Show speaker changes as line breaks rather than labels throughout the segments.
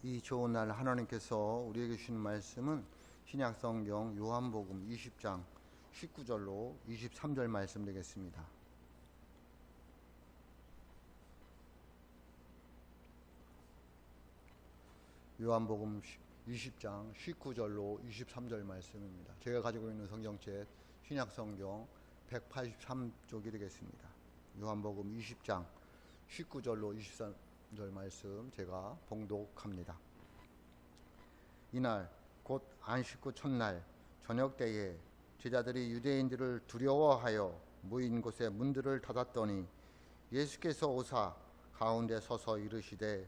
이 좋은 날 하나님께서 우리에게 주신 말씀은 신약성경 요한복음 20장 19절로 23절 말씀 되겠습니다. 요한복음 20장 19절로 23절 말씀입니다. 제가 가지고 있는 성경책 신약성경 183쪽이 되겠습니다. 요한복음 20장 19절로 23절 말씀 제가 봉독합니다. 이날 곧 안식 후 첫날 저녁 때에 제자들이 유대인들을 두려워하여 모인 곳에 문들을 닫았더니 예수께서 오사 가운데 서서 이르시되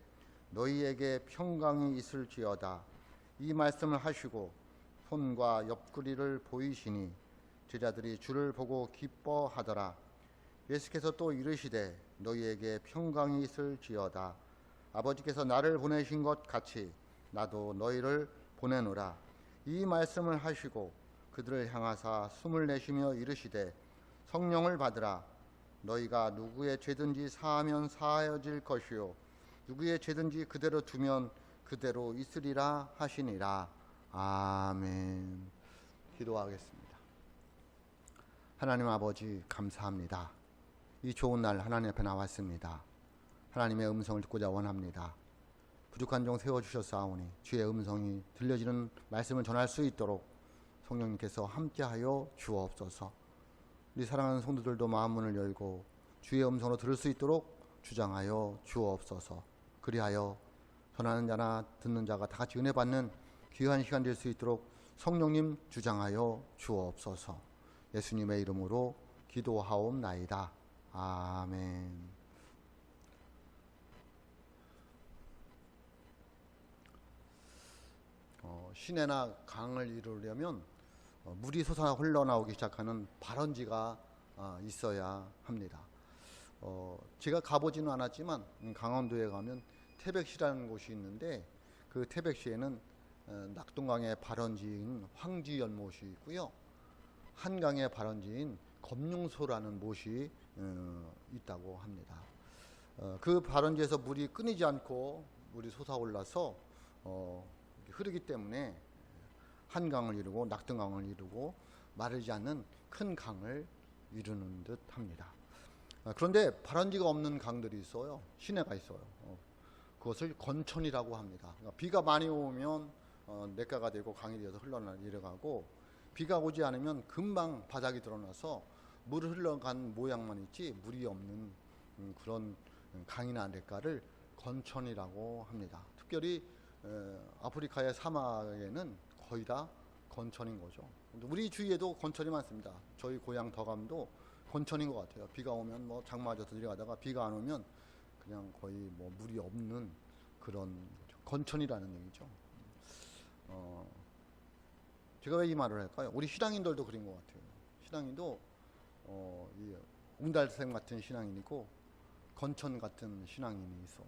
너희에게 평강이 있을지어다. 이 말씀을 하시고 손과 옆구리를 보이시니 제자들이 주를 보고 기뻐하더라. 예수께서 또 이르시되 너희에게 평강이 있을지어다. 아버지께서 나를 보내신 것 같이 나도 너희를 보내노라. 이 말씀을 하시고 그들을 향하사 숨을 내쉬며 이르시되 성령을 받으라. 너희가 누구의 죄든지 사하면 사하여질 것이요 누구의 죄든지 그대로 두면 그대로 있으리라 하시니라. 아멘. 기도하겠습니다. 하나님 아버지 감사합니다. 이 좋은 날 하나님 앞에 나왔습니다. 하나님의 음성을 듣고자 원합니다. 부족한 종 세워주셨사오니 주의 음성이 들려지는 말씀을 전할 수 있도록 성령님께서 함께하여 주옵소서. 우리 사랑하는 성도들도 마음문을 열고 주의 음성으로 들을 수 있도록 주장하여 주옵소서. 그리하여 전하는 자나 듣는 자가 다 같이 은혜 받는 귀한 시간 될 수 있도록 성령님 주장하여 주옵소서. 예수님의 이름으로 기도하옵나이다. 아멘. 시내나 강을 이루려면 물이 솟아 흘러나오기 시작하는 발원지가 있어야 합니다. 제가 가보지는 않았지만 강원도에 가면 태백시라는 곳이 있는데 그 태백시에는 낙동강의 발원지인 황지연못이 있고요. 한강의 발원지인 검룡소라는 못이 있다고 합니다. 그 발원지에서 물이 끊이지 않고 물이 솟아올라서 흐르기 때문에 한강을 이루고 낙동강을 이루고 마르지 않는 큰 강을 이루는 듯 합니다. 그런데 발원지가 없는 강들이 있어요. 시내가 있어요. 그것을 건천이라고 합니다. 그러니까 비가 많이 오면 냇가가 되고 강이 되어서 흘러내려가고 비가 오지 않으면 금방 바닥이 드러나서 물을 흘러간 모양만 있지 물이 없는 그런 강이나 냇가를 건천이라고 합니다. 특별히 아프리카의 사막에는 거의 다 건천인 거죠. 우리 주위에도 건천이 많습니다. 저희 고향 덕암도 건천인 것 같아요. 비가 오면 뭐 장마져서 내려가다가 비가 안 오면 그냥 거의 뭐 물이 없는 그런 건천이라는 얘기죠. 제가 왜 이 말을 할까요? 우리 신앙인들도 그런 것 같아요. 신앙인도 이 옹달샘 같은 신앙인이고 건천 같은 신앙인이 있어요.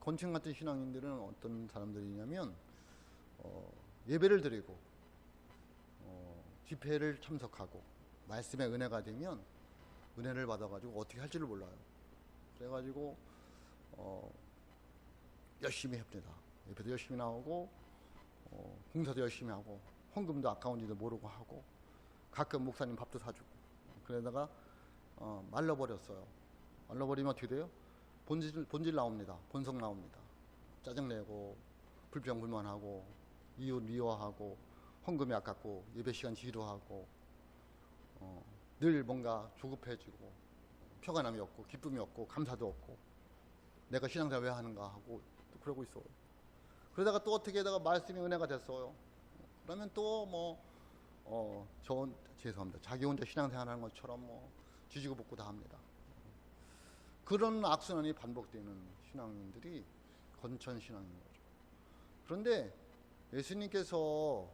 건천 같은 신앙인들은 어떤 사람들이냐면 예배를 드리고 집회를 참석하고 말씀에 은혜가 되면 은혜를 받아가지고 어떻게 할지를 몰라요. 그래가지고 열심히 합니다. 예배도 열심히 나오고 봉사도 열심히 하고 헌금도 아까운지도 모르고 하고 가끔 목사님 밥도 사주고 그러다가 말라버렸어요. 말라버리면 어떻게 돼요? 본질 나옵니다. 본성 나옵니다. 짜증내고 불평불만하고 이웃 미워하고 헌금이 아깝고 예배 시간 지루하고 늘 뭔가 조급해지고 평안함이 없고 기쁨이 없고 감사도 없고 내가 신앙생활 왜 하는가 하고 또 그러고 있어요. 그러다가 또 어떻게 하다가 말씀이 은혜가 됐어요. 그러면 또 죄송합니다. 자기 혼자 신앙생활 하는 것처럼 지지고 볶고 다 합니다. 그런 악순환이 반복되는 신앙인들이 건천 신앙인 거죠. 그런데 예수님께서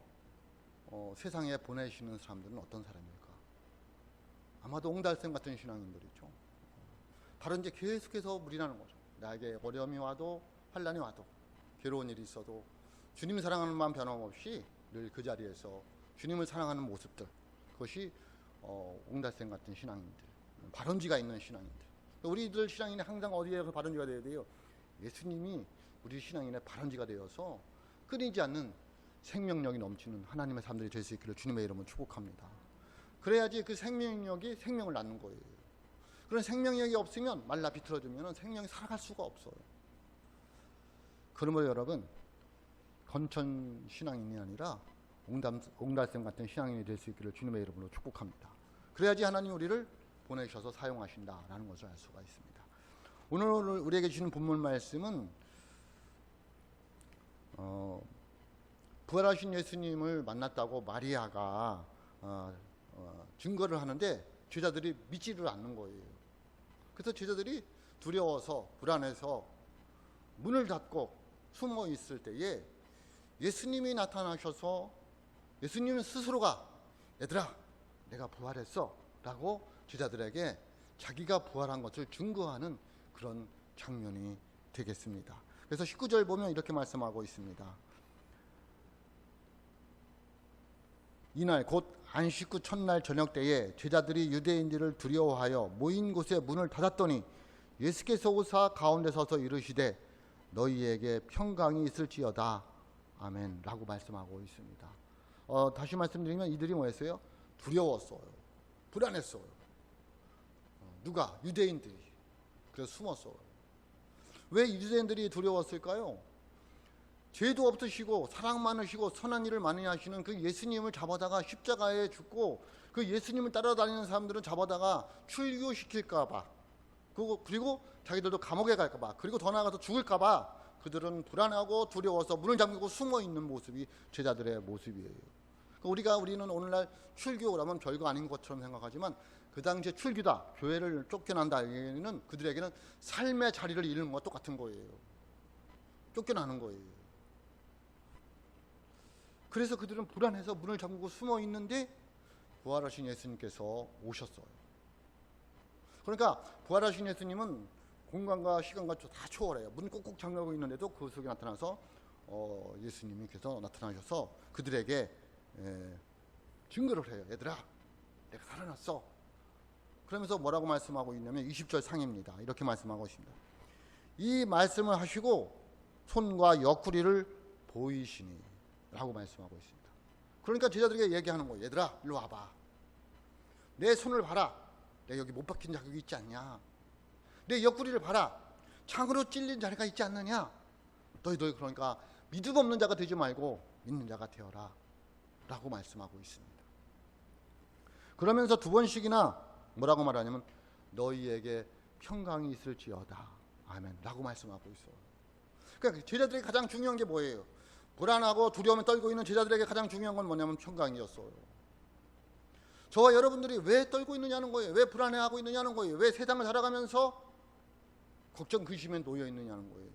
세상에 보내시는 사람들은 어떤 사람일까? 아마도 옹달샘 같은 신앙인들이죠. 바로 이제 계속해서 물이 나는 거죠. 나에게 어려움이 와도 환난이 와도 괴로운 일이 있어도 주님 사랑하는 마음 변함없이 늘 그 자리에서 주님을 사랑하는 모습들, 그것이 옹달샘 같은 신앙인들, 발원지가 있는 신앙인들. 우리들 신앙인이 항상 어디에서 발원지가 돼야 돼요? 예수님이 우리 신앙인의 발원지가 되어서 끊이지 않는 생명력이 넘치는 하나님의 사람들이 될 수 있기를 주님의 이름으로 축복합니다. 그래야지 그 생명력이 생명을 낳는 거예요. 그런 생명력이 없으면 말라 비틀어지면 생명이 살아갈 수가 없어요. 그러므로 여러분, 건천 신앙인이 아니라 옹달샘 같은 신앙인이 될 수 있기를 주님의 이름으로 축복합니다. 그래야지 하나님 우리를 보내셔서 사용하신다라는 것을 알 수가 있습니다. 오늘 우리에게 주시는 본문 말씀은 부활하신 예수님을 만났다고 마리아가 증거를 하는데 제자들이 믿지를 않는 거예요. 그래서 제자들이 두려워서 불안해서 문을 닫고 숨어 있을 때에 예수님이 나타나셔서 예수님 스스로가 얘들아 내가 부활했어 라고 제자들에게 자기가 부활한 것을 증거하는 그런 장면이 되겠습니다. 그래서 19절 보면 이렇게 말씀하고 있습니다. 이날 곧 안식 후 첫날 저녁 때에 제자들이 유대인들을 두려워하여 모인 곳에 문을 닫았더니 예수께서 오사 가운데 서서 이르시되 너희에게 평강이 있을지어다 아멘 라고 말씀하고 있습니다. 다시 말씀드리면 이들이 뭐였어요? 두려웠어요. 불안했어요. 누가? 유대인들이. 그래서 숨었어요. 왜 유대인들이 두려웠을까요? 죄도 없으시고 사랑 많으시고 선한 일을 많이 하시는 그 예수님을 잡아다가 십자가에 죽고 그 예수님을 따라다니는 사람들은 잡아다가 출교시킬까 봐 그리고 자기들도 감옥에 갈까 봐 그리고 더 나아가서 죽을까 봐 그들은 불안하고 두려워서 문을 잠그고 숨어 있는 모습이 제자들의 모습이에요. 우리는 오늘날 출교라면 별거 아닌 것처럼 생각하지만 그 당시에 출교다, 교회를 쫓겨난다 얘기는 그들에게는 삶의 자리를 잃는 것과 똑같은 거예요. 쫓겨나는 거예요. 그래서 그들은 불안해서 문을 잠그고 숨어 있는데 부활하신 예수님께서 오셨어요. 그러니까 부활하신 예수님은 공간과 시간과 다 초월해요. 문 꼭꼭 잠그고 있는데도 그 속에 나타나서 예수님께서 나타나셔서 그들에게 증거를 해요. 얘들아 내가 살아났어. 그러면서 뭐라고 말씀하고 있냐면 20절 상입니다. 이렇게 말씀하고 있습니다. 이 말씀을 하시고 손과 옆구리를 보이시니 라고 말씀하고 있습니다. 그러니까 제자들에게 얘기하는 거예요. 얘들아 일로 와봐. 내 손을 봐라. 내가 여기 못 박힌 자국이 있지 않냐. 내 옆구리를 봐라. 창으로 찔린 자리가 있지 않느냐. 너희 그러니까 믿음 없는 자가 되지 말고 믿는 자가 되어라 라고 말씀하고 있습니다. 그러면서 두 번씩이나 뭐라고 말하냐면 너희에게 평강이 있을지어다 아멘 라고 말씀하고 있어요. 그러니까 제자들에게 가장 중요한 게 뭐예요? 불안하고 두려움에 떨고 있는 제자들에게 가장 중요한 건 뭐냐면 평강이었어요. 저와 여러분들이 왜 떨고 있느냐는 거예요. 왜 불안해하고 있느냐는 거예요. 왜 세상을 살아가면서 걱정 근심에 놓여 있느냐는 거예요.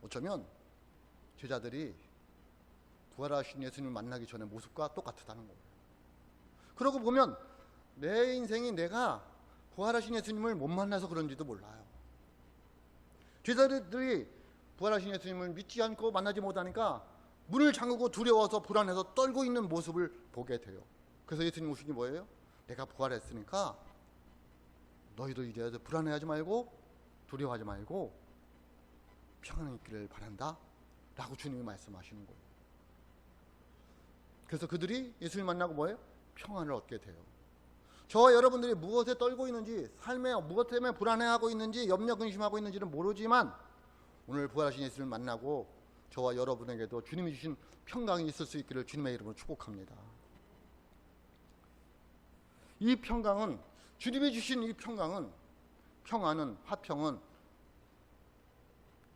어쩌면 제자들이 부활하신 예수님을 만나기 전의 모습과 똑같다는 거예요. 그러고 보면 내 인생이 내가 부활하신 예수님을 못 만나서 그런지도 몰라요. 제자들이 부활하신 예수님을 믿지 않고 만나지 못하니까 문을 잠그고 두려워서 불안해서 떨고 있는 모습을 보게 돼요. 그래서 예수님 오신 게 뭐예요? 내가 부활했으니까 너희도 이제 불안해하지 말고 두려워하지 말고 평안이 있기를 바란다 라고 주님이 말씀하시는 거예요. 그래서 그들이 예수님을 만나고 뭐예요? 평안을 얻게 돼요. 저와 여러분들이 무엇에 떨고 있는지, 삶에 무엇 때문에 불안해하고 있는지, 염려 근심하고 있는지는 모르지만 오늘 부활하신 예수님을 만나고 저와 여러분에게도 주님이 주신 평강이 있을 수 있기를 주님의 이름으로 축복합니다. 이 평강은, 주님이 주신 이 평강은, 평안은, 화평은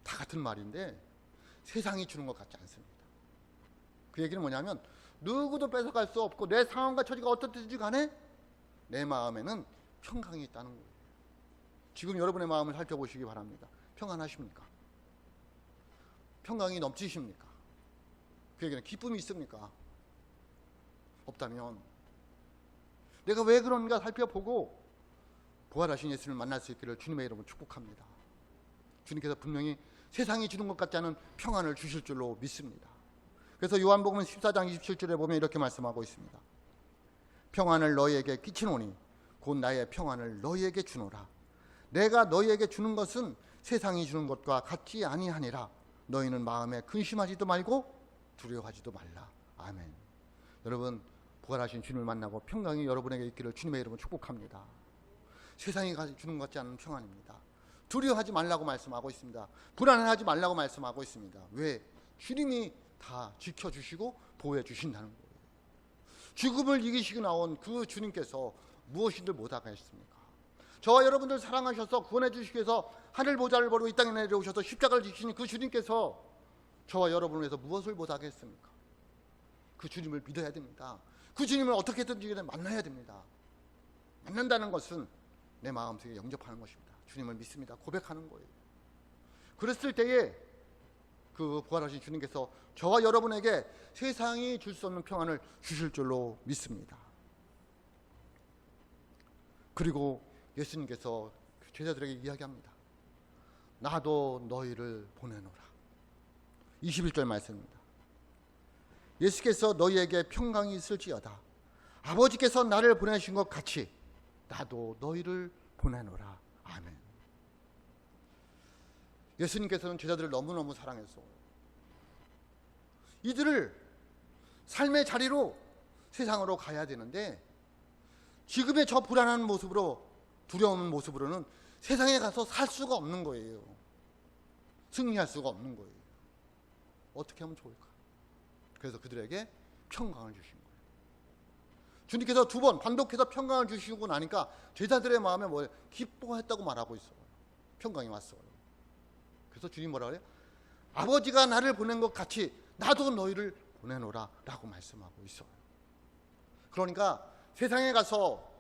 다 같은 말인데 세상이 주는 것 같지 않습니다. 그 얘기는 뭐냐면 누구도 뺏어갈 수 없고 내 상황과 처지가 어떻든지 간에 내 마음에는 평강이 있다는 거예요. 지금 여러분의 마음을 살펴보시기 바랍니다. 평안하십니까? 평강이 넘치십니까? 그 얘기는 기쁨이 있습니까? 없다면 내가 왜 그런가 살펴보고 부활하신 예수님을 만날 수 있기를 주님의 이름으로 축복합니다. 주님께서 분명히 세상이 주는 것 같지 않은 평안을 주실 줄로 믿습니다. 그래서 요한복음 14장 27절에 보면 이렇게 말씀하고 있습니다. 평안을 너희에게 끼치노니 곧 나의 평안을 너희에게 주노라. 내가 너희에게 주는 것은 세상이 주는 것과 같지 아니하니라. 너희는 마음에 근심하지도 말고 두려워하지도 말라. 아멘. 여러분, 부활하신 주님을 만나고 평강이 여러분에게 있기를 주님의 이름으로 축복합니다. 세상이 주는 것 같지 않은 평안입니다. 두려워하지 말라고 말씀하고 있습니다. 불안해하지 말라고 말씀하고 있습니다. 왜? 주님이 다 지켜주시고 보호해 주신다는 거예요. 죽음을 이기시고 나온 그 주님께서 무엇인들 못하게 했습니까? 저와 여러분들 사랑하셔서 구원해 주시기 위해서 하늘 보좌를 버리고 이 땅에 내려오셔서 십자가를 지키신 그 주님께서 저와 여러분을 위해서 무엇을 못하게 했습니까? 그 주님을 믿어야 됩니다. 그 주님을 어떻게든지 만나야 됩니다. 만난다는 것은 내 마음속에 영접하는 것입니다. 주님을 믿습니다. 고백하는 거예요. 그랬을 때에 그 부활하신 주님께서 저와 여러분에게 세상이 줄 수 없는 평안을 주실 줄로 믿습니다. 그리고 예수님께서 제자들에게 이야기합니다. 나도 너희를 보내노라. 21절 말씀입니다. 예수께서 너희에게 평강이 있을지어다. 아버지께서 나를 보내신 것 같이 나도 너희를 보내노라. 아멘. 예수님께서는 제자들을 너무너무 사랑해서 이들을 삶의 자리로 세상으로 가야 되는데 지금의 저 불안한 모습으로, 두려운 모습으로는 세상에 가서 살 수가 없는 거예요. 승리할 수가 없는 거예요. 어떻게 하면 좋을까? 그래서 그들에게 평강을 주신 거예요. 주님께서 두 번 반복해서 평강을 주시고 나니까 제자들의 마음에 뭘 기뻐했다고 말하고 있어요. 평강이 왔어요. 그래서 주님 뭐라 그래요? 아버지가 나를 보낸 것 같이 나도 너희를 보내노라 라고 말씀하고 있어요. 그러니까 세상에 가서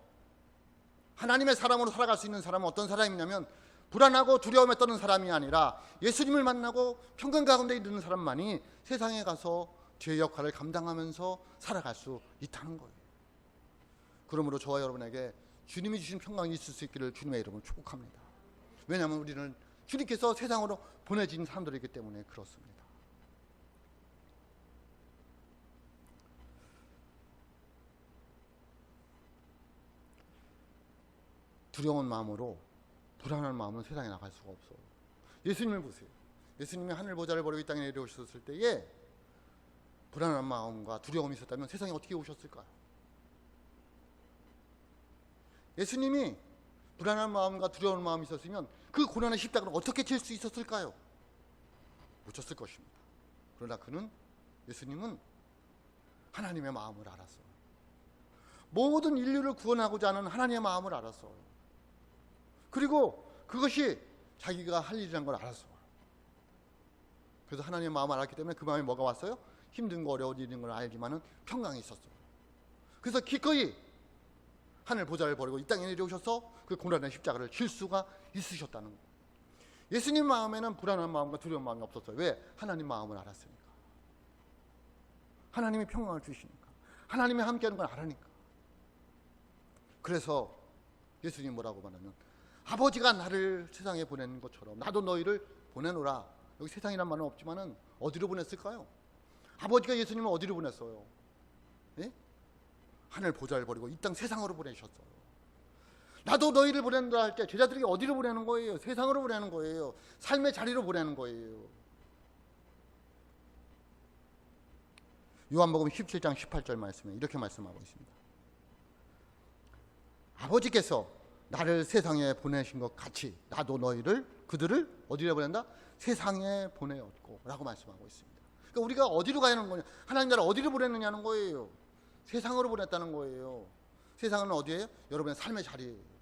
하나님의 사람으로 살아갈 수 있는 사람은 어떤 사람이냐면 불안하고 두려움에 떠는 사람이 아니라 예수님을 만나고 평강 가운데 있는 사람만이 세상에 가서 죄의 역할을 감당하면서 살아갈 수 있다는 거예요. 그러므로 저와 여러분에게 주님이 주신 평강이 있을 수 있기를 주님의 이름으로 축복합니다. 왜냐하면 우리는 주님께서 세상으로 보내진 사람들이기 때문에 그렇습니다. 두려운 마음으로, 불안한 마음으로 세상에 나갈 수가 없어요. 예수님을 보세요. 예수님이 하늘 보좌를 버리고 이 땅에 내려오셨을 때에 불안한 마음과 두려움이 있었다면 세상에 어떻게 오셨을까요? 예수님이 불안한 마음과 두려운 마음이 있었으면 그 고난의 십자가를 어떻게 칠 수 있었을까요? 못 쳤을 것입니다. 그러나 예수님은 하나님의 마음을 알았어요. 모든 인류를 구원하고자 하는 하나님의 마음을 알았어요. 그리고 그것이 자기가 할 일이라는 걸 알았어요. 그래서 하나님의 마음을 알았기 때문에 그 마음에 뭐가 왔어요? 힘든 거, 어려운 일인 걸 알지만은 평강이 있었어요. 그래서 기꺼이 하늘 보좌를 버리고 이 땅에 내려오셔서 그 고난의 십자가를 질 수가 있으셨다는 거예요. 예수님 마음에는 불안한 마음과 두려운 마음이 없었어요. 왜? 하나님 마음을 알았으니까. 하나님이 평강을 주시니까. 하나님이 함께하는 걸 알으니까. 그래서 예수님 뭐라고 말하면 아버지가 나를 세상에 보내는 것처럼 나도 너희를 보내노라. 여기 세상이란 말은 없지만은 어디로 보냈을까요? 아버지가 예수님을 어디로 보냈어요? 예? 하늘 보좌를 버리고 이 땅 세상으로 보내셨어요. 나도 너희를 보낸다 할 때 제자들이 어디로 보내는 거예요? 세상으로 보내는 거예요. 삶의 자리로 보내는 거예요. 요한복음 17장 18절 말씀에 이렇게 말씀하고 있습니다. 아버지께서 나를 세상에 보내신 것 같이 나도 그들을 어디로 보낸다? 세상에 보내었고 라고 말씀하고 있습니다. 그러니까 우리가 어디로 가는 거냐? 하나님 나라 어디로 보냈느냐는 거예요. 세상으로 보냈다는 거예요. 세상은 어디예요? 여러분의 삶의 자리예요.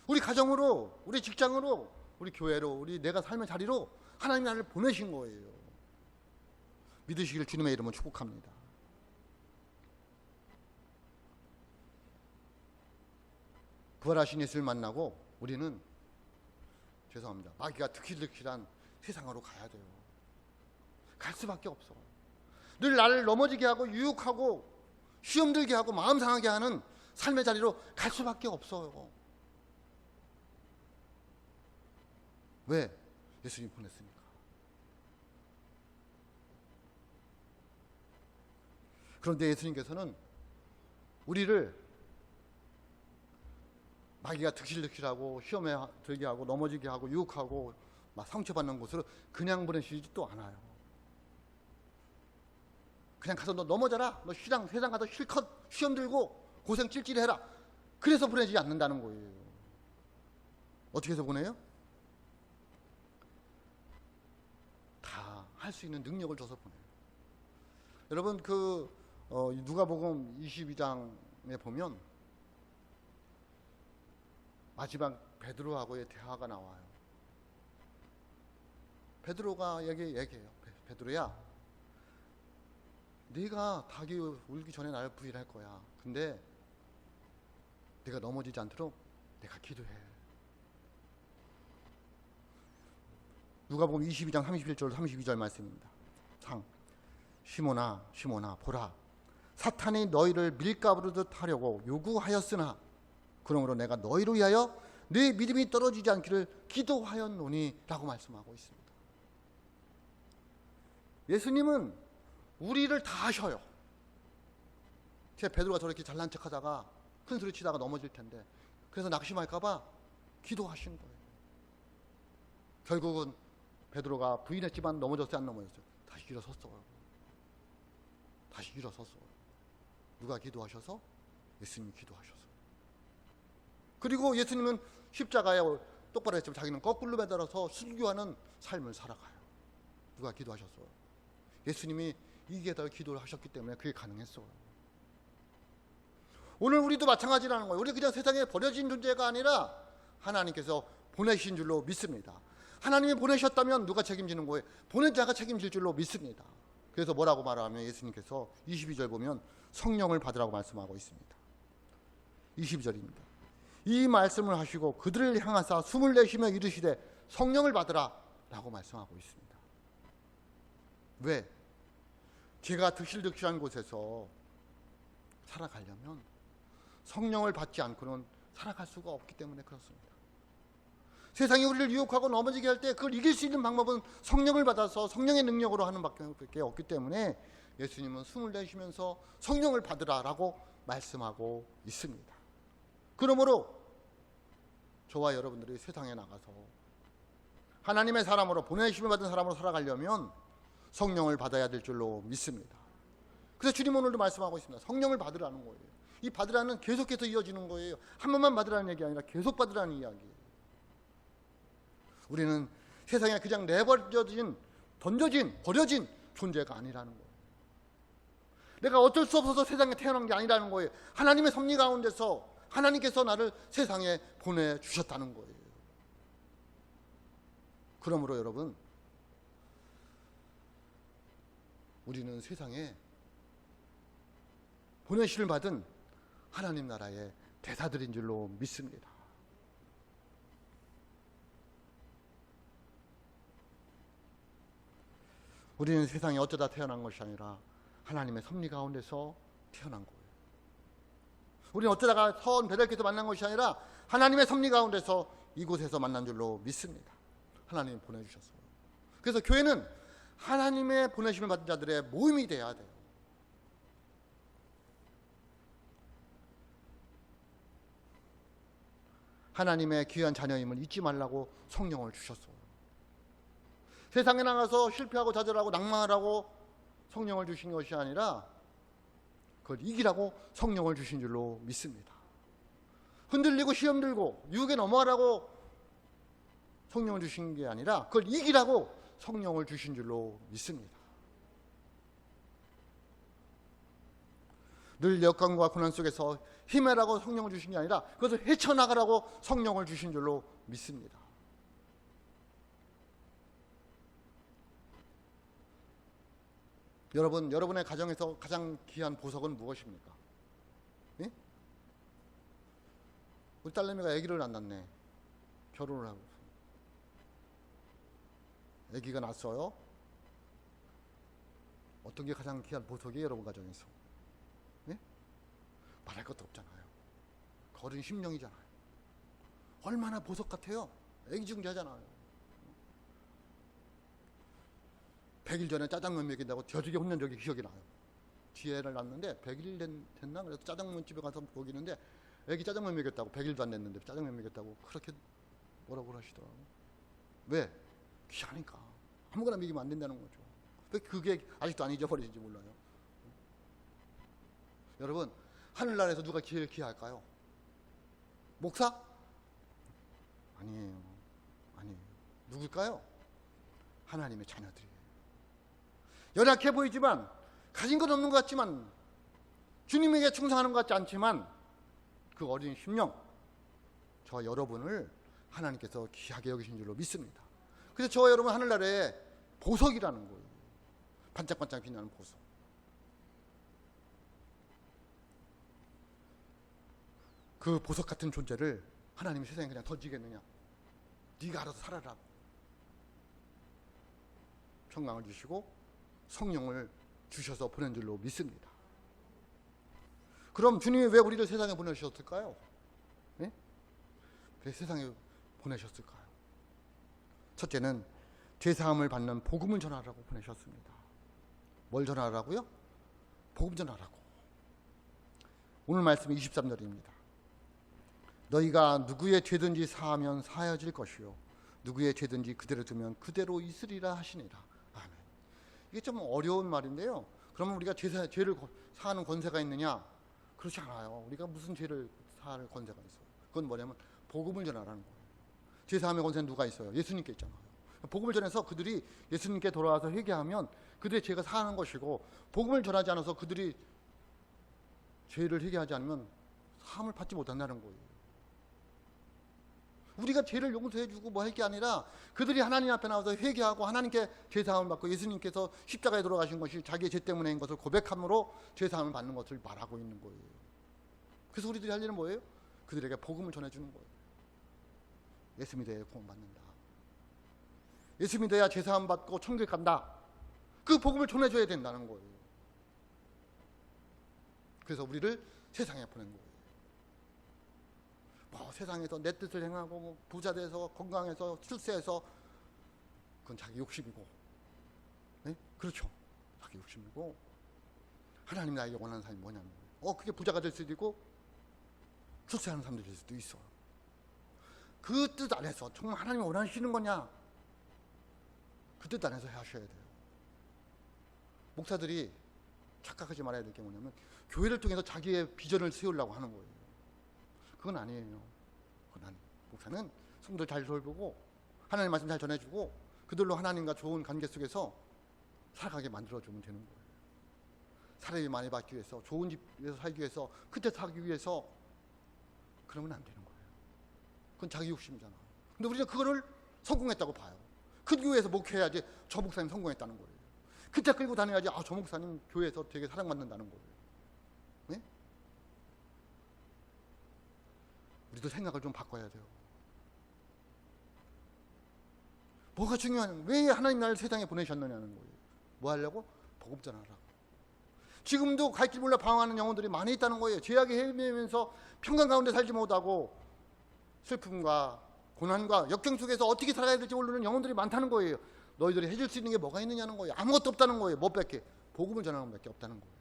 우리 가정으로, 우리 직장으로, 우리 교회로, 내가 삶의 자리로 하나님 나를 보내신 거예요. 믿으시길 주님의 이름으로 축복합니다. 부활하신 예수를 만나고 우리는 마귀가 득실득실한 세상으로 가야 돼요. 갈 수밖에 없어. 늘 나를 넘어지게 하고 유혹하고 시험 들게 하고 마음 상하게 하는 삶의 자리로 갈 수밖에 없어요. 왜? 예수님 보냈으니까. 그런데 예수님께서는 우리를 마귀가 득실득실하고 시험에 들게 하고 넘어지게 하고 유혹하고 막 상처받는 곳으로 그냥 보내시지도 않아요. 그냥 가서 너 넘어져라. 너 세상 가서 실컷 시험 들고 고생 찔찔해라. 그래서 보내지 않는다는 거예요. 어떻게 해서 보내요? 다 할 수 있는 능력을 줘서 보내요. 여러분 누가복음 22장에 보면 마지막 베드로하고의 대화가 나와요. 베드로가 얘기해요. 베드로야, 네가 닭이 울기 전에 나를 부인할 거야. 근데 네가 넘어지지 않도록 내가 기도해. 누가복음 22장 31절 32절 말씀입니다. 시몬아 시몬아 보라, 사탄이 너희를 밀가부르듯 하려고 요구하였으나 그러므로 내가 너희를 위하여 네 믿음이 떨어지지 않기를 기도하였노니 라고 말씀하고 있습니다. 예수님은 우리를 다 아셔요. 제 베드로가 저렇게 잘난 척하다가 큰 소리 치다가 넘어질 텐데 그래서 낙심할까 봐 기도하신 거예요. 결국은 베드로가 부인했지만 넘어졌어요, 안 넘어졌어요? 다시 일어섰어요. 다시 일어섰어요. 누가 기도하셔서? 예수님이 기도하셔서. 그리고 예수님은 십자가에 똑바로 했지만 자기는 거꾸로 매달아서 순교하는 삶을 살아가요. 누가 기도하셨어요? 예수님이 이게 더 기도를 하셨기 때문에 그게 가능했어요. 오늘 우리도 마찬가지라는 거예요. 우리 그냥 세상에 버려진 존재가 아니라 하나님께서 보내신 줄로 믿습니다. 하나님이 보내셨다면 누가 책임지는 거예요? 보낸 자가 책임질 줄로 믿습니다. 그래서 뭐라고 말하면 예수님께서 22절 보면 성령을 받으라고 말씀하고 있습니다. 22절입니다. 이 말씀을 하시고 그들을 향하사 숨을 내쉬며 이르시되 성령을 받으라 라고 말씀하고 있습니다. 왜? 죄가 득실득실한 곳에서 살아가려면 성령을 받지 않고는 살아갈 수가 없기 때문에 그렇습니다. 세상이 우리를 유혹하고 넘어지게 할 때 그걸 이길 수 있는 방법은 성령을 받아서 성령의 능력으로 하는 밖에 없기 때문에 예수님은 숨을 내쉬면서 성령을 받으라라고 말씀하고 있습니다. 그러므로 저와 여러분들이 세상에 나가서 하나님의 사람으로 보내심을 받은 사람으로 살아가려면 성령을 받아야 될 줄로 믿습니다. 그래서 주님 오늘도 말씀하고 있습니다. 성령을 받으라는 거예요. 이 받으라는 계속해서 이어지는 거예요. 한 번만 받으라는 얘기 아니라 계속 받으라는 이야기예요. 우리는 세상에 그냥 버려진 존재가 아니라는 거예요. 내가 어쩔 수 없어서 세상에 태어난 게 아니라는 거예요. 하나님의 섭리 가운데서 하나님께서 나를 세상에 보내주셨다는 거예요. 그러므로 여러분, 우리는 세상에 보내심을 받은 하나님 나라의 대사들인 줄로 믿습니다. 우리는 세상에 어쩌다 태어난 것이 아니라 하나님의 섭리 가운데서 태어난 거예요. 우리는 어쩌다가 서원 베델교에서 만난 것이 아니라 하나님의 섭리 가운데서 이곳에서 만난 줄로 믿습니다. 하나님이 보내주셨어요. 그래서 교회는 하나님의 보내심을 받은 자들의 모임이 돼야 돼요. 하나님의 귀한 자녀임을 잊지 말라고 성령을 주셨어요. 세상에 나가서 실패하고 좌절하고 낭만하라고 성령을 주신 것이 아니라 그걸 이기라고 성령을 주신 줄로 믿습니다. 흔들리고 시험 들고 유혹에 넘어가라고 성령을 주신 게 아니라 그걸 이기라고 성령을 주신 줄로 믿습니다. 늘 역경과 고난 속에서 힘내라고 성령을 주신 게 아니라 그것을 헤쳐나가라고 성령을 주신 줄로 믿습니다. 여러분, 여러분의 가정에서 가장 귀한 보석은 무엇입니까? 예? 우리 딸내미가 아기를 안 낳네. 결혼을 하고 아기가 났어요. 어떤 게 가장 귀한 보석이에요, 여러분 가정에서? 예? 말할 것도 없잖아요. 거린 심령이잖아요. 얼마나 보석 같아요. 아기 중재하잖아요. 100일 전에 짜장면 먹인다고 저주게 혼난 적이 기억이 나요. 뒤에를 낳는데 100일 됐나? 그래서 짜장면 집에 가서 먹이는데 애기 짜장면 먹였다고 100일도 안 됐는데 짜장면 먹였다고 그렇게 뭐라고 하시더라고요. 왜? 귀하니까. 아무거나 먹이면 안 된다는 거죠. 왜 그게 아직도 안 잊어버리는지 몰라요. 여러분, 하늘나라에서 누가 제일 귀할까요? 목사? 아니에요. 아니에요. 누굴까요? 하나님의 자녀들이에요. 연약해 보이지만, 가진 건 없는 것 같지만, 주님에게 충성하는 것 같지 않지만, 그 어린 심령, 저 여러분을 하나님께서 귀하게 여기신 줄로 믿습니다. 그래서 저와 여러분 하늘나라에 보석이라는 거예요. 반짝반짝 빛나는 보석. 그 보석 같은 존재를 하나님이 세상에 그냥 던지겠느냐? 네가 알아서 살아라. 평강을 주시고 성령을 주셔서 보낸 줄로 믿습니다. 그럼 주님이 왜 우리를 세상에 보내셨을까요? 네? 왜 세상에 보내셨을까요? 첫째는 죄사함을 받는 복음을 전하라고 보내셨습니다. 뭘 전하라고요? 복음 전하라고. 오늘 말씀이 23절입니다. 너희가 누구의 죄든지 사하면 사하여질 것이요 누구의 죄든지 그대로 두면 그대로 있으리라 하시니라. 아멘. 이게 좀 어려운 말인데요. 그러면 우리가 죄를 사하는 권세가 있느냐? 그렇지 않아요. 우리가 무슨 죄를 사할 권세가 있어요? 그건 뭐냐면 복음을 전하라는 거예요. 죄 사함의 권세는 누가 있어요? 예수님께 있잖아요. 복음을 전해서 그들이 예수님께 돌아와서 회개하면 그들의 죄가 사하는 것이고, 복음을 전하지 않아서 그들이 죄를 회개하지 않으면 사함을 받지 못한다는 거예요. 우리가 죄를 용서해주고 뭐 할 게 아니라 그들이 하나님 앞에 나와서 회개하고 하나님께 죄사함을 받고 예수님께서 십자가에 돌아가신 것이 자기의 죄 때문에인 것을 고백함으로 죄사함을 받는 것을 말하고 있는 거예요. 그래서 우리들이 할 일은 뭐예요? 그들에게 복음을 전해주는 거예요. 예수 믿어야 구원받는다. 예수 믿어야 죄사함 받고 천국에 간다. 그 복음을 전해줘야 된다는 거예요. 그래서 우리를 세상에 보낸 거예요. 뭐 세상에서 내 뜻을 행하고 뭐 부자 돼서 건강해서 출세해서 그건 자기 욕심이고, 네? 그렇죠. 자기 욕심이고, 하나님 나에게 원하는 사람이 뭐냐는 거예요. 그게 부자가 될 수도 있고 출세하는 사람들이 될 수도 있어요. 그 뜻 안에서 정말 하나님이 원하시는 거냐? 그 뜻 안에서 하셔야 돼요. 목사들이 착각하지 말아야 될 게 뭐냐면 교회를 통해서 자기의 비전을 세우려고 하는 거예요. 그건 아니에요. 그건 아니에요. 목사는 성도들 잘 돌보고 하나님 말씀 잘 전해주고 그들로 하나님과 좋은 관계 속에서 살아가게 만들어주면 되는 거예요. 사람이 많이 받기 위해서, 좋은 집에서 살기 위해서, 그때 살기 위해서 그러면 안 되는 거예요. 그건 자기 욕심이잖아. 근데 우리가 그거를 성공했다고 봐요. 그 교회에서 목회해야지 저 목사님 성공했다는 거예요. 그때 끌고 다녀야지 저 목사님 교회에서 되게 사랑받는다는 거예요. 네? 우리도 생각을 좀 바꿔야 돼요. 뭐가 중요한, 왜 하나님 나를 세상에 보내셨느냐는 거예요. 뭐 하려고? 복음 전하라고. 지금도 갈 길 몰라 방황하는 영혼들이 많이 있다는 거예요. 죄악에 헤매면서 평강 가운데 살지 못하고 슬픔과 고난과 역경 속에서 어떻게 살아야 될지 모르는 영혼들이 많다는 거예요. 너희들이 해줄 수 있는 게 뭐가 있느냐는 거예요. 아무것도 없다는 거예요. 뭐 밖에? 복음을 전하는 것밖에 없다는 거예요.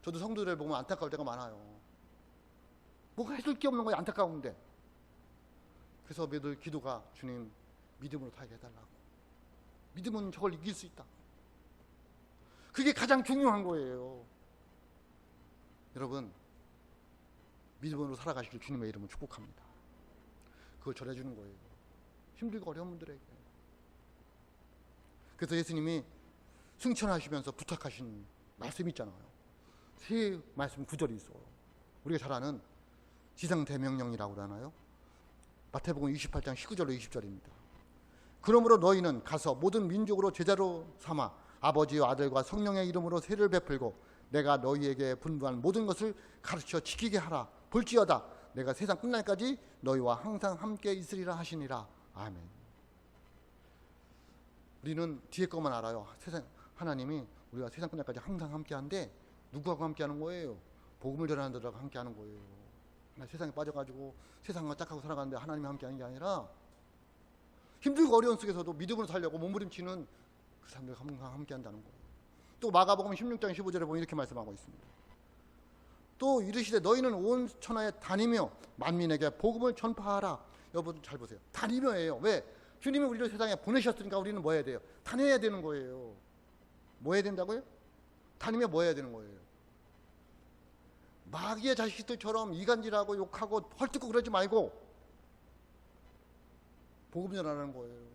저도 성도들을 보면 안타까울 때가 많아요. 뭐가 해줄 게 없는 거예요. 안타까운데. 그래서 매일 기도가, 주님 믿음으로 살게 해달라고. 믿음은 저걸 이길 수 있다. 그게 가장 중요한 거예요. 여러분, 믿음으로 살아가시길 주님의 이름으로 축복합니다. 그걸 전해주는 거예요. 힘들고 어려운 분들에게. 그래서 예수님이 승천하시면서 부탁하신 말씀이 있잖아요. 세 말씀 구절이 있어요. 우리가 잘 아는 지상대명령이라고 하나요? 마태복음 28장 19절로 20절입니다. 그러므로 너희는 가서 모든 민족으로 제자로 삼아 아버지와 아들과 성령의 이름으로 세를 베풀고 내가 너희에게 분부한 모든 것을 가르쳐 지키게 하라. 볼지어다 내가 세상 끝날까지 너희와 항상 함께 있으리라 하시니라. 아멘. 우리는 뒤에 것만 알아요. 하나님이 우리가 세상 끝날까지 항상 함께 한데 누구하고 함께 하는 거예요? 복음을 전하는 자들하고 함께 하는 거예요. 세상에 빠져가지고 세상과 짝하고 살아가는데 하나님이 함께 하는 게 아니라 힘들고 어려운 속에서도 믿음으로 살려고 몸부림치는 그 사람들과 항상 함께 한다는 거예요. 또 마가복음 16장 15절에 보면 이렇게 말씀하고 있습니다. 또 이르시되 너희는 온 천하에 다니며 만민에게 복음을 전파하라. 여러분 잘 보세요. 다니며예요. 왜? 주님이 우리를 세상에 보내셨으니까 우리는 뭐 해야 돼요? 다녀야 되는 거예요. 뭐 해야 된다고요? 다니며 뭐 해야 되는 거예요? 마귀의 자식들처럼 이간질하고 욕하고 헐뜯고 그러지 말고 복음 전하는 거예요.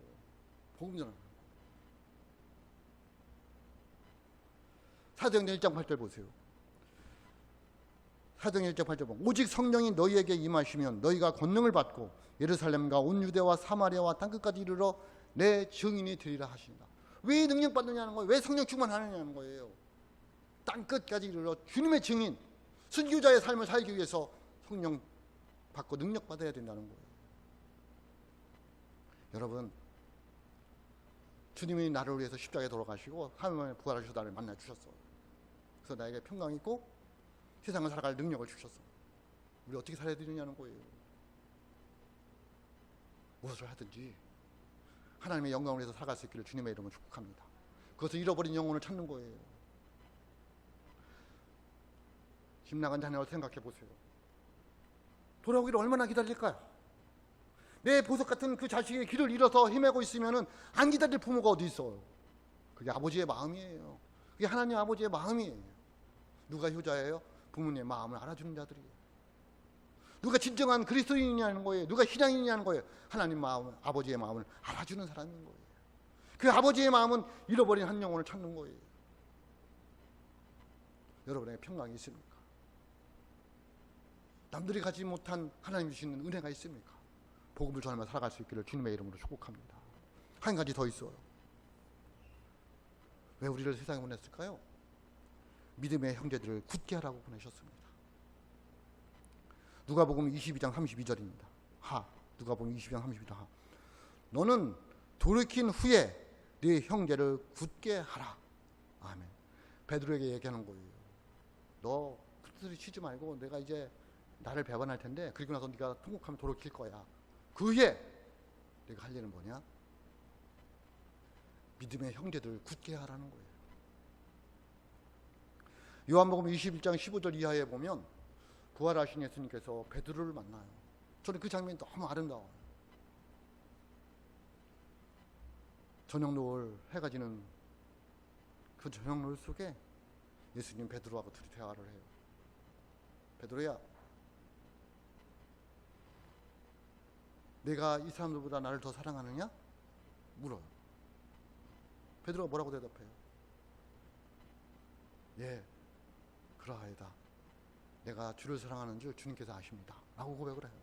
복음 전하는 거예요. 사도행전 1장 8절 보세요. 사도행전 1장 8절 보면 오직 성령이 너희에게 임하시면 너희가 권능을 받고 예루살렘과 온 유대와 사마리아와 땅끝까지 이르러 내 증인이 되리라 하신다. 왜 능력 받느냐는 거예요. 왜 성령 충만하느냐는 거예요. 땅끝까지 이르러 주님의 증인, 순교자의 삶을 살기 위해서 성령 받고 능력 받아야 된다는 거예요. 여러분, 주님이 나를 위해서 십자가에 돌아가시고 3일 만에 부활하셔서 나를 만나 주셨어. 그래서 나에게 평강 있고 세상을 살아갈 능력을 주셨어. 우리 어떻게 살아야 되느냐는 거예요. 무엇을 하든지 하나님의 영광을 위해서 살아갈 수 있기를 주님의 이름으로 축복합니다. 그것을 잃어버린 영혼을 찾는 거예요. 집 나간 자녀를 생각해 보세요. 돌아오기를 얼마나 기다릴까요? 내 보석 같은 그 자식의 길을 잃어서 헤매고 있으면 안 기다릴 부모가 어디 있어요? 그게 아버지의 마음이에요. 그게 하나님 아버지의 마음이에요. 누가 효자예요? 부모님의 마음을 알아주는 자들이에요. 누가 진정한 그리스도인이냐는 거예요. 누가 신앙인이냐는 거예요. 하나님 마음, 아버지의 마음을 알아주는 사람인 거예요. 그 아버지의 마음은 잃어버린 한 영혼을 찾는 거예요. 여러분에게 평강이 있습니까? 남들이 가지 못한 하나님 주시는 은혜가 있습니까? 복음을 전하며 살아갈 수 있기를 주님의 이름으로 축복합니다. 한 가지 더 있어요. 왜 우리를 세상에 보냈을까요? 믿음의 형제들을 굳게 하라고 보내셨습니다. 누가복음 22장 32절입니다. 누가복음 22장 32절 너는 돌이킨 후에 네 형제를 굳게 하라. 아멘. 베드로에게 얘기하는 거예요. 너 그들이 치지 말고 내가 이제 나를 배반할 텐데 그리고 나서 네가 통곡하면 돌이킬 거야. 그 후에 내가 할 일은 뭐냐? 믿음의 형제들을 굳게 하라는 거예요. 요한복음 21장 15절 이하에 보면 부활하신 예수님께서 베드로를 만나요. 저는 그 장면이 너무 아름다워요. 저녁 노을 해가 지는 그 저녁 노을 속에 예수님 베드로하고 둘이 대화를 해요. 베드로야, 내가 이 사람들보다 나를 더 사랑하느냐? 물어요. 베드로가 뭐라고 대답해요? 예, 그러하이다. 내가 주를 사랑하는 줄 주님께서 아십니다. 라고 고백을 해요.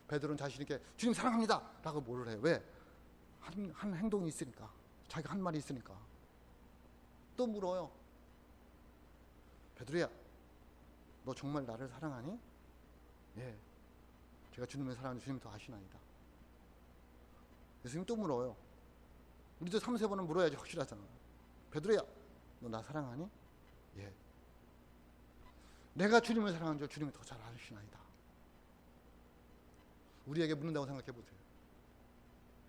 베드로는 자신에게 주님 사랑합니다. 라고 뭐를 해요? 왜? 한 행동이 있으니까. 자기가 한 말이 있으니까. 또 물어요. 베드로야, 너 정말 나를 사랑하니? 예, 제가 주님을 사랑하는 주님 더 아시나이다. 예수님 또 물어요. 우리도 3-4번은 물어야지 확실하잖아. 베드로야, 너 나 사랑하니? 예, 내가 주님을 사랑하는 줄 주님이 더 잘 아시나이다. 우리에게 묻는다고 생각해 보세요.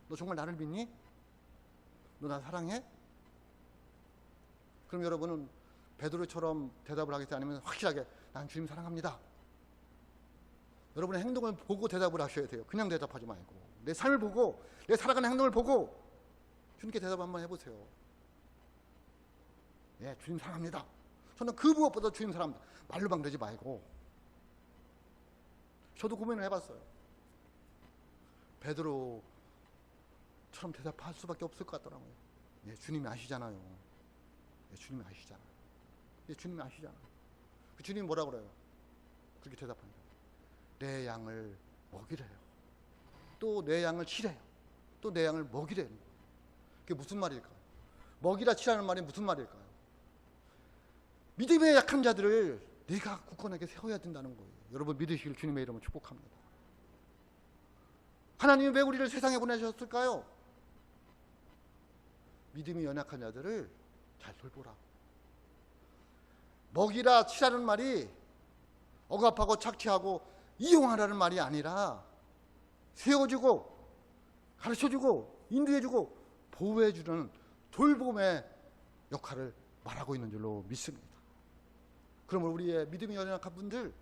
너 정말 나를 믿니? 너 나 사랑해? 그럼 여러분은 베드로처럼 대답을 하겠어요? 아니면 확실하게 난 주님 사랑합니다. 여러분의 행동을 보고 대답을 하셔야 돼요. 그냥 대답하지 말고 내 삶을 보고 내 살아가는 행동을 보고 주님께 대답 한번 해보세요. 예, 주님 사랑합니다. 저는 그 무엇보다 주님 사랑합니다. 말로만 그러지 말고. 저도 고민을 해봤어요. 베드로처럼 대답할 수밖에 없을 것 같더라고요. 예, 주님이 아시잖아요. 예, 주님이 아시잖아요. 예, 주님이 아시잖아요. 그 주님이 뭐라 그래요? 그렇게 대답합니다. 내 양을 먹이래요. 또 내 양을 치래요. 또 내 양을 먹이래요. 그게 무슨 말일까요? 먹이라 치라는 말이 무슨 말일까요? 믿음의 약한 자들을 내가 굳건하게 세워야 된다는 거예요. 여러분 믿으시길 주님의 이름으로 축복합니다. 하나님이 왜 우리를 세상에 보내셨을까요? 믿음이 연약한 자들을 잘 돌보라. 먹이라 치라는 말이 억압하고 착취하고 이용하라는 말이 아니라 세워주고 가르쳐주고 인도해주고 보호해주는 돌봄의 역할을 말하고 있는 줄로 믿습니다. 그러므로 우리의 믿음이 연약한 분들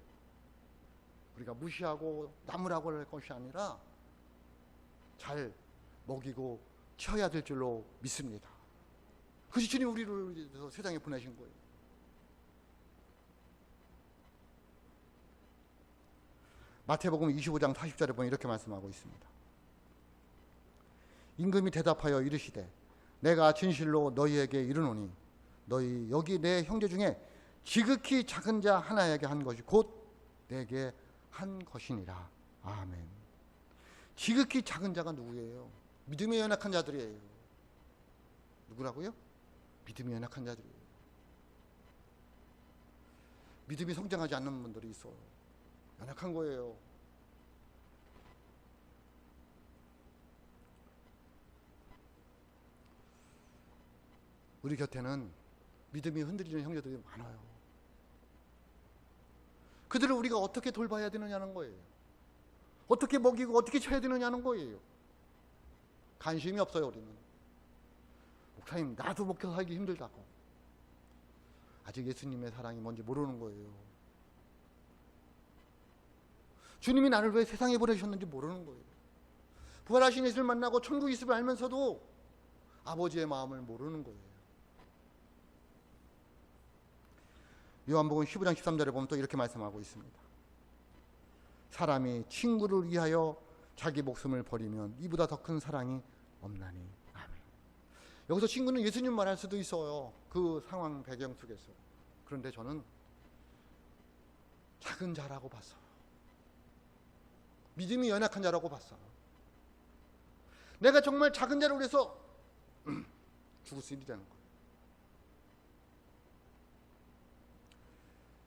우리가 무시하고 나무라고 할 것이 아니라 잘 먹이고 키워야 될 줄로 믿습니다. 그것이 주님 우리를 위해서 세상에 보내신 거예요. 마태복음 25장 40절에 보면 이렇게 말씀하고 있습니다. 임금이 대답하여 이르시되 내가 진실로 너희에게 이르노니 너희 여기 내 형제 중에 지극히 작은 자 하나에게 한 것이 곧 내게 한 것이니라. 아멘. 지극히 작은 자가 누구예요? 믿음이 연약한 자들이에요. 누구라고요? 믿음이 연약한 자들이에요. 믿음이 성장하지 않는 분들이 있어요. 연약한 거예요. 우리 곁에는 믿음이 흔들리는 형제들이 많아요. 그들을 우리가 어떻게 돌봐야 되느냐는 거예요. 어떻게 먹이고 어떻게 쳐야 되느냐는 거예요. 관심이 없어요. 우리는. 목사님 나도 목사 살기 힘들다고. 아직 예수님의 사랑이 뭔지 모르는 거예요. 주님이 나를 왜 세상에 보내셨는지 모르는 거예요. 부활하신 예수를 만나고 천국이 있음을 알면서도 아버지의 마음을 모르는 거예요. 요한복음 15장 13절에 보면 또 이렇게 말씀하고 있습니다. 사람이 친구를 위하여 자기 목숨을 버리면 이보다 더 큰 사랑이 없나니. 아멘. 여기서 친구는 예수님 말할 수도 있어요. 그 상황 배경 속에서. 그런데 저는 작은 자라고 봤어요. 믿음이 연약한 자라고 봤어요. 내가 정말 작은 자를 위해서 죽을 수 있다는 거예요.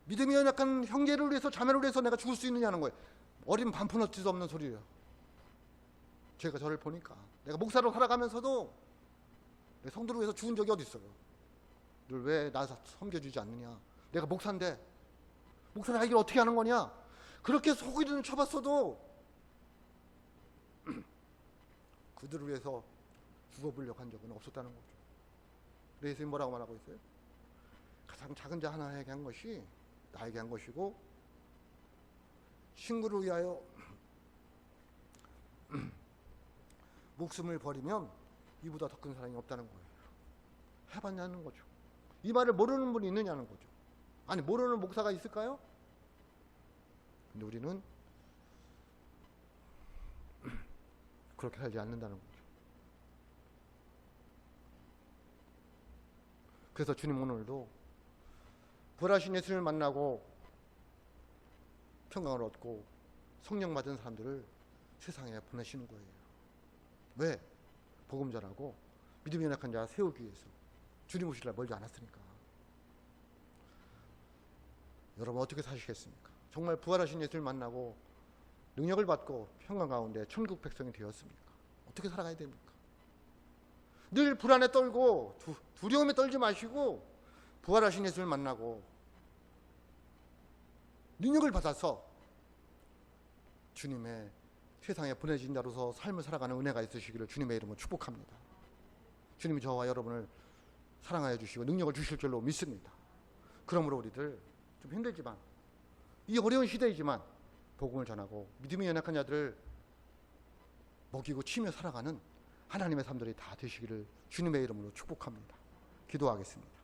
믿음이 연약한 형제를 위해서 자매를 위해서 내가 죽을 수 있느냐는 거예요. 어린 반푼 어치도 없는 소리예요. 제가 저를 보니까 내가 목사로 살아가면서도 내 성도를 위해서 죽은 적이 어디 있어요. 늘 왜 나 섬겨주지 않느냐. 내가 목사인데 목사를 하기를 어떻게 하는 거냐. 그렇게 소리는 쳐봤어도 그들을 위해서 죽어보려고 한 적은 없었다는 거죠. 근데 예수님 뭐라고 말하고 있어요? 가장 작은 자 하나에게 한 것이 나에게 한 것이고 친구를 위하여 목숨을 버리면 이보다 더 큰 사랑이 없다는 거예요. 해봤냐는 거죠. 이 말을 모르는 분이 있느냐는 거죠. 아니 모르는 목사가 있을까요? 근데 우리는 그렇게 살지 않는다는 거죠. 그래서 주님 오늘도 부활하신 예수님을 만나고 평강을 얻고 성령 받은 사람들을 세상에 보내시는 거예요. 왜? 복음 전하고 믿음이 연약한 자 세우기 위해서. 주님 오실 날 멀지 않았으니까. 여러분 어떻게 사시겠습니까? 정말 부활하신 예수를 만나고 능력을 받고 평강 가운데 천국 백성이 되었습니까? 어떻게 살아가야 됩니까? 늘 불안에 떨고 두려움에 떨지 마시고 부활하신 예수를 만나고 능력을 받아서 주님의 세상에 보내진 자로서 삶을 살아가는 은혜가 있으시기를 주님의 이름으로 축복합니다. 주님이 저와 여러분을 사랑하여 주시고 능력을 주실 줄로 믿습니다. 그러므로 우리들 좀 힘들지만 이 어려운 시대이지만 복음을 전하고 믿음이 연약한 자들을 먹이고 치며 살아가는 하나님의 삶들이 다 되시기를 주님의 이름으로 축복합니다. 기도하겠습니다.